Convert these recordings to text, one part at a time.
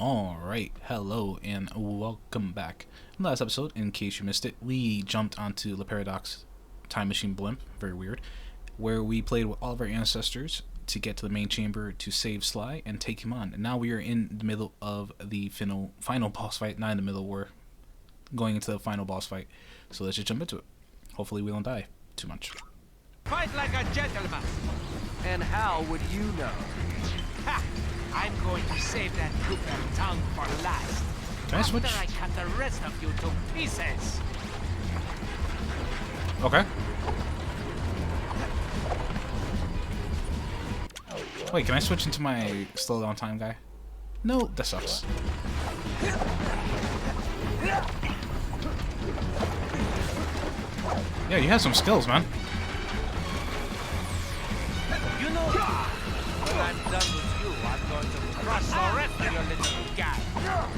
Alright, hello and welcome back. In the last episode, in case you missed it, we jumped onto the Paradox Time Machine Blimp, very weird, where we played with all of our ancestors to get to the main chamber to save Sly and take him on. And now we are in the middle of the final boss fight, not in the middle, we're going into the final boss fight. So let's just jump into it. Hopefully we don't die too much. Fight like a gentleman. And how would you know? Ha! I'm going to save that Cooper tongue for last. Can I switch? After I cut the rest of you to pieces. Okay. Wait, can I switch into my slow down time guy? No, that sucks. Yeah, you have some skills, man. You know, when I'm done with you, I'm going to crush the rest of your little guy.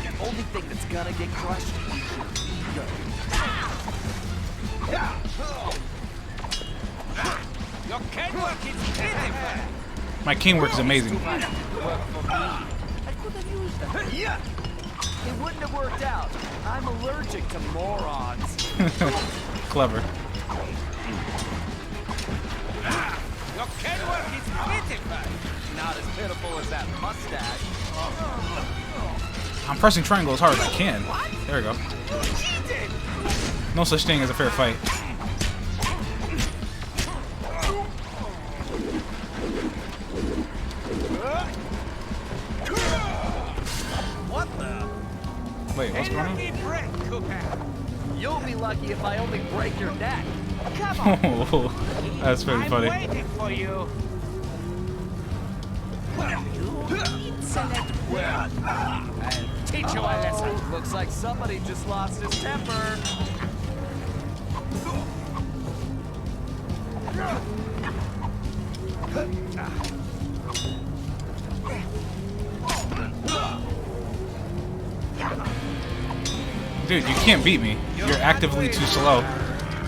The only thing that's gonna get crushed is your ego. Your cane work is pitiful. My cane work is amazing. Work for me. I could have used that. It wouldn't have worked out. I'm allergic to morons. Clever. Your cane work is pitiful. Not as pitiful as that mustache. I'm pressing triangle as hard as I can. There we go. You cheated. No such thing as a fair fight. What the? Wait, what's going on? Energy break, Cooper. You'll be lucky if I only break your neck. Come on. Oh, that's very I'm funny. waiting for you. I'll teach you a lesson. Looks like somebody just lost his temper. Dude, you can't beat me. You're actively too slow.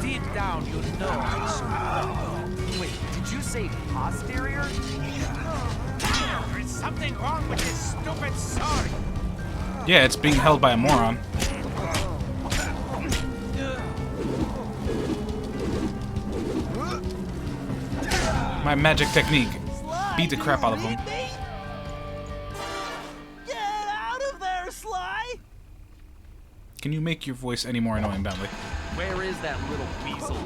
Deep down, you know I'm slow. Wait, did you say posterior? There's something wrong with this stupid sword. Yeah, it's being held by a moron. My magic technique. Beat the crap out of him. Get out of there, Sly! Can you make your voice any more annoying, Bentley? Where is that little weasel?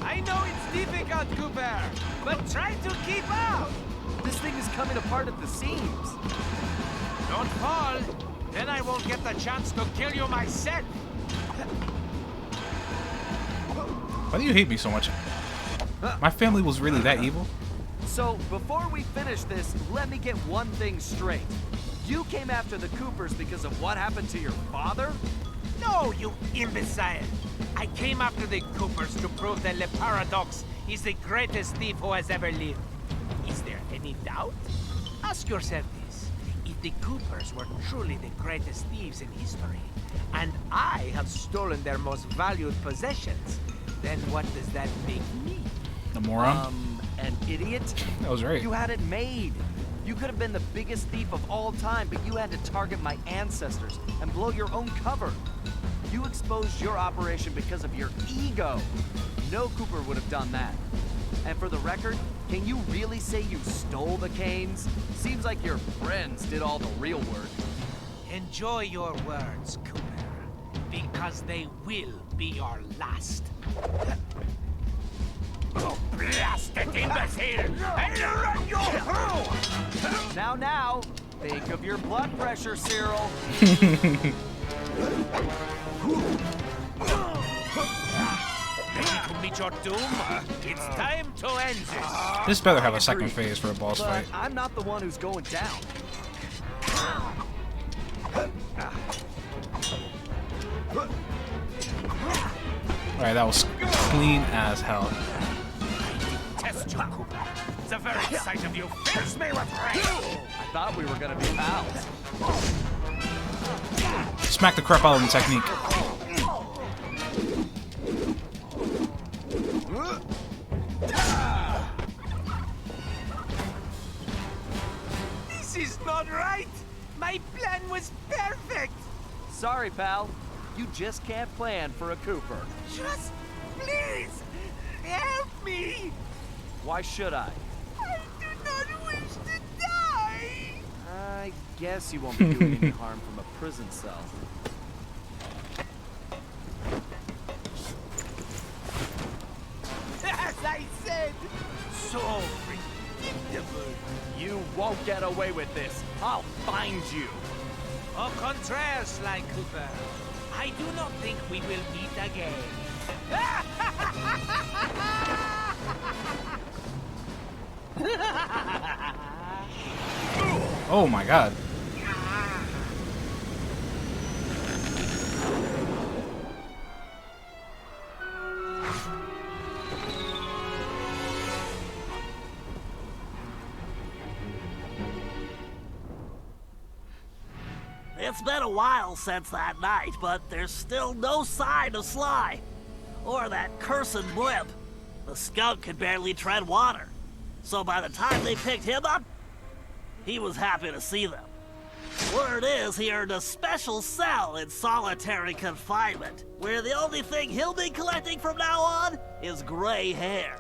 I know it's difficult, Cooper, but try to keep up. This thing is coming apart at the seams. Don't fall, then I won't get the chance to kill you myself. Why do you hate me so much? My family was really that evil? So, before we finish this, let me get one thing straight. You came after the Coopers because of what happened to your father? No, you imbecile. I came after the Coopers to prove that Le Paradox is the greatest thief who has ever lived. Is there any doubt? Ask yourself this. If the Coopers were truly the greatest thieves in history, and I have stolen their most valued possessions, then what does that make me? The moron? An idiot? That was right. You had it made. You could have been the biggest thief of all time, but you had to target my ancestors and blow your own cover. You exposed your operation because of your ego. No Cooper would have done that. And for the record, can you really say you stole the canes? Seems like your friends did all the real work. Enjoy your words, Cooper, because they will be your last. Oh, blasted imbecile! I'll run you through! Now, think of your blood pressure, Cyril. Ready to meet your doom? It's time to end this. This better have a second phase for a boss But fight. I'm not the one who's going down. Alright, that was clean as hell. Test you, Cooper. The very sight of you fills me with rage. I thought we were gonna be pals. Smack the crap out of him technique. This is not right. My plan was perfect! Sorry, pal. You just can't plan for a Cooper. Just please help me! Why should I? I do not wish to die! I guess you won't be doing any harm from a prison cell. As I said, so predictable. You won't get away with this. I'll find you. Au contraire, Sly Cooper. I do not think we will meet again. Oh my god. It's been a while since that night, but there's still no sign of Sly. Or that cursed blimp. The skunk could barely tread water. So by the time they picked him up, he was happy to see them. Word is he earned a special cell in solitary confinement, where the only thing he'll be collecting from now on is gray hair.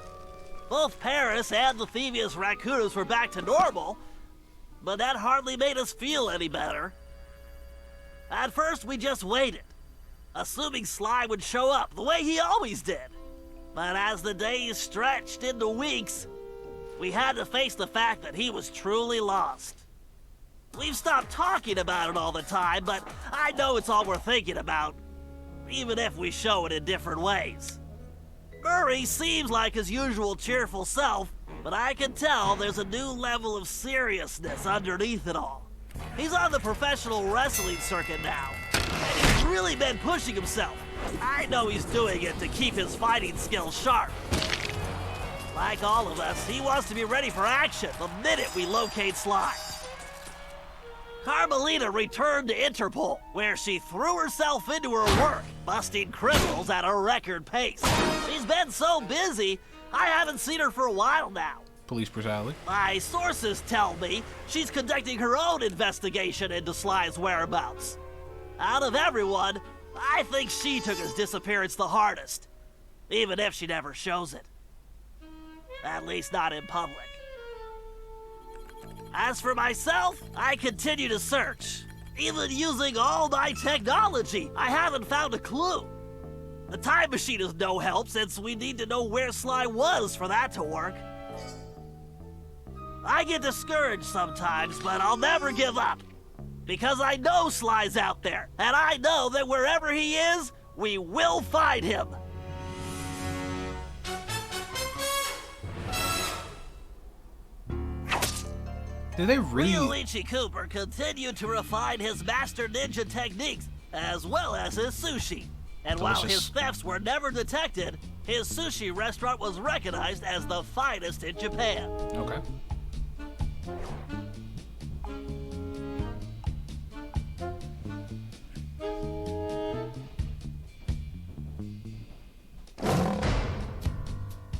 Both Paris and the thievius raccoonus were back to normal, but that hardly made us feel any better. At first, we just waited, assuming Sly would show up the way he always did. But as the days stretched into weeks, we had to face the fact that he was truly lost. We've stopped talking about it all the time, but I know it's all we're thinking about, even if we show it in different ways. Murray seems like his usual cheerful self, but I can tell there's a new level of seriousness underneath it all. He's on the professional wrestling circuit now, and he's really been pushing himself. I know he's doing it to keep his fighting skills sharp. Like all of us, he wants to be ready for action the minute we locate Sly. Carmelita returned to Interpol, where she threw herself into her work, busting criminals at a record pace. She's been so busy, I haven't seen her for a while now. Police brutality. My sources tell me she's conducting her own investigation into Sly's whereabouts. Out of everyone, I think she took his disappearance the hardest, even if she never shows it. At least not in public. As for myself, I continue to search. Even using all my technology, I haven't found a clue. The time machine is no help since we need to know where Sly was for that to work. I get discouraged sometimes, but I'll never give up. Because I know Sly's out there, and I know that wherever he is, we will find him. Did they really? Ryuichi Cooper continued to refine his master ninja techniques, as well as his sushi. And while his thefts were never detected, his sushi restaurant was recognized as the finest in Japan. Okay.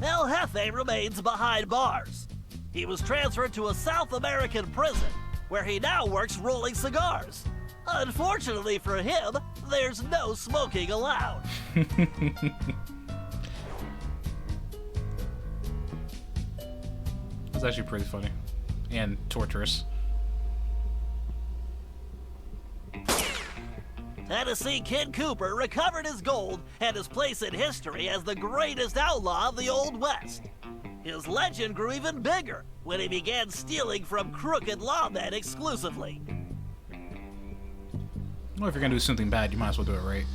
El Jefe remains behind bars. He was transferred to a South American prison, where he now works rolling cigars. Unfortunately for him, there's no smoking allowed. It's actually pretty funny. And torturous. Tennessee Kid Cooper recovered his gold and his place in history as the greatest outlaw of the Old West. His legend grew even bigger when he began stealing from crooked lawmen exclusively. Well, if you're gonna do something bad, you might as well do it right.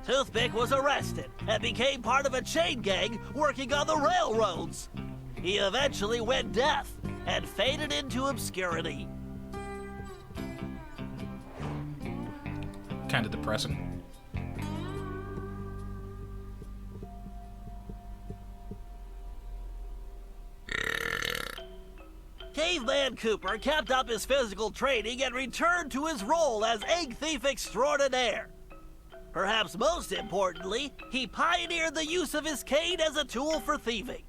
Toothpick was arrested and became part of a chain gang working on the railroads. He eventually went deaf and faded into obscurity. Kind of depressing. Caveman Cooper kept up his physical training and returned to his role as egg thief extraordinaire. Perhaps most importantly, he pioneered the use of his cane as a tool for thieving.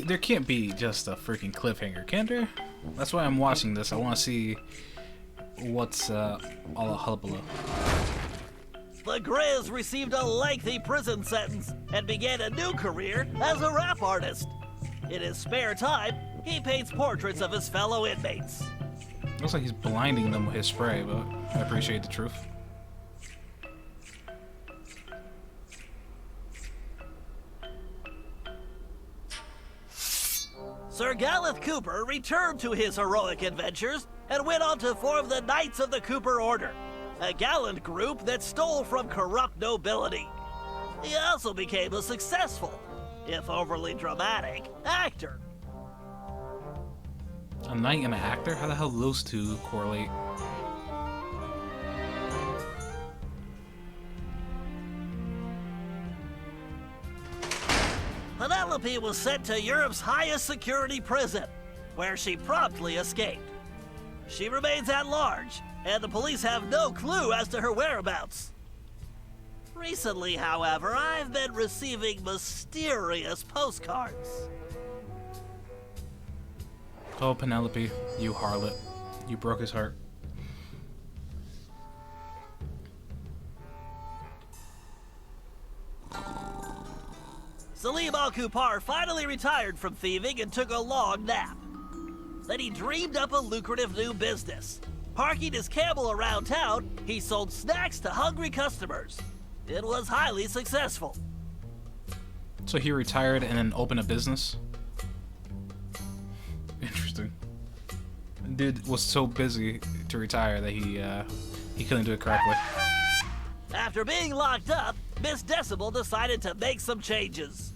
There can't be just a freaking cliffhanger, can there? That's why I'm watching this. I want to see what's all the hullabaloo. The Grizz received a lengthy prison sentence and began a new career as a rap artist. In his spare time, he paints portraits of his fellow inmates. Looks like he's blinding them with his spray, but I appreciate the truth. Sir Galeth Cooper returned to his heroic adventures and went on to form the Knights of the Cooper Order, a gallant group that stole from corrupt nobility. He also became a successful, if overly dramatic, actor. A knight and an actor? How the hell do those two correlate? Penelope was sent to Europe's highest security prison, where she promptly escaped. She remains at large, and the police have no clue as to her whereabouts. Recently, however, I've been receiving mysterious postcards. Oh, Penelope, you harlot. You broke his heart. Salim Al-Kupar finally retired from thieving and took a long nap. Then he dreamed up a lucrative new business. Parking his camel around town, he sold snacks to hungry customers. It was highly successful. So he retired and then opened a business? Interesting. Dude was so busy to retire that he couldn't do it correctly. After being locked up, Miss Decibel decided to make some changes.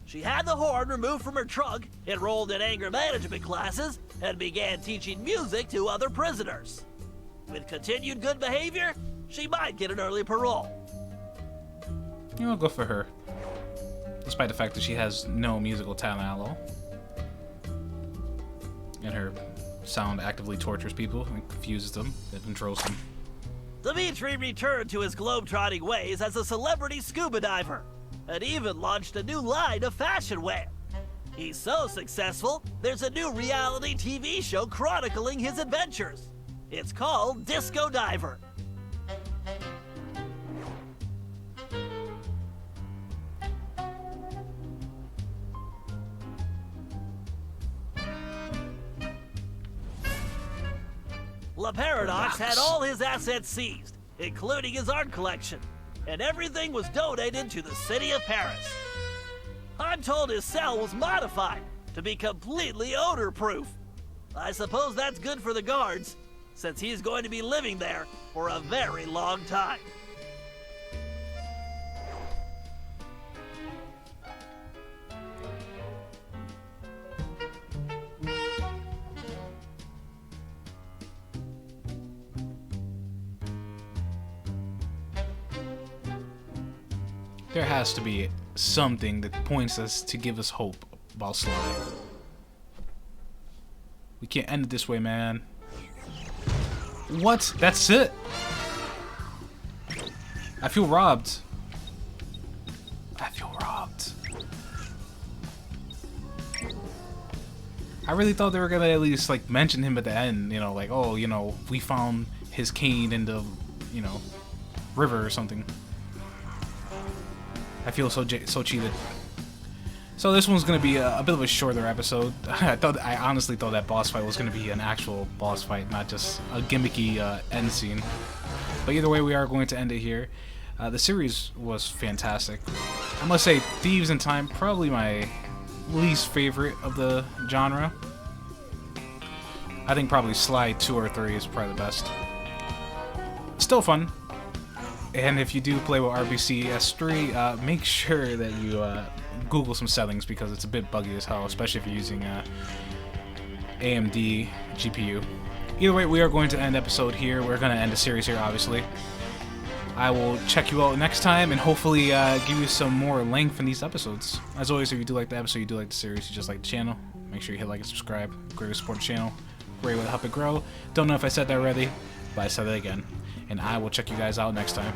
She had the horn removed from her trunk, enrolled in anger management classes, and began teaching music to other prisoners. With continued good behavior, she might get an early parole. You know, go for her. Despite the fact that she has no musical talent at all. And her sound actively tortures people and confuses them and controls them. Dimitri returned to his globe-trotting ways as a celebrity scuba diver, and even launched a new line of fashion wear. He's so successful, there's a new reality TV show chronicling his adventures. It's called Disco Diver. La Paradox had all his assets seized, including his art collection, and everything was donated to the city of Paris. I'm told his cell was modified to be completely odor-proof. I suppose that's good for the guards, since he's going to be living there for a very long time. There has to be something that points us to give us hope about Sly. We can't end it this way, man. What? That's it? I feel robbed. I feel robbed. I really thought they were gonna at least like mention him at the end, you know, like, oh, you know, we found his cane in the, you know, river or something. I feel so cheated. So this one's gonna be a bit of a shorter episode. I honestly thought that boss fight was gonna be an actual boss fight, not just a gimmicky end scene. But either way, we are going to end it here. The series was fantastic. I must say, Thieves in Time, probably my least favorite of the genre. I think probably Sly 2 or 3 is probably the best. Still fun. And if you do play with RBC S3, make sure that you Google some settings because it's a bit buggy as hell, especially if you're using AMD GPU. Either way, we are going to end episode here. We're going to end the series here, obviously. I will check you out next time and hopefully give you some more length in these episodes. As always, if you do like the episode, you do like the series, you just like the channel, make sure you hit like and subscribe. Great way to support the channel. Great way to help it grow. Don't know if I said that already. but I said it again. And I will check you guys out next time.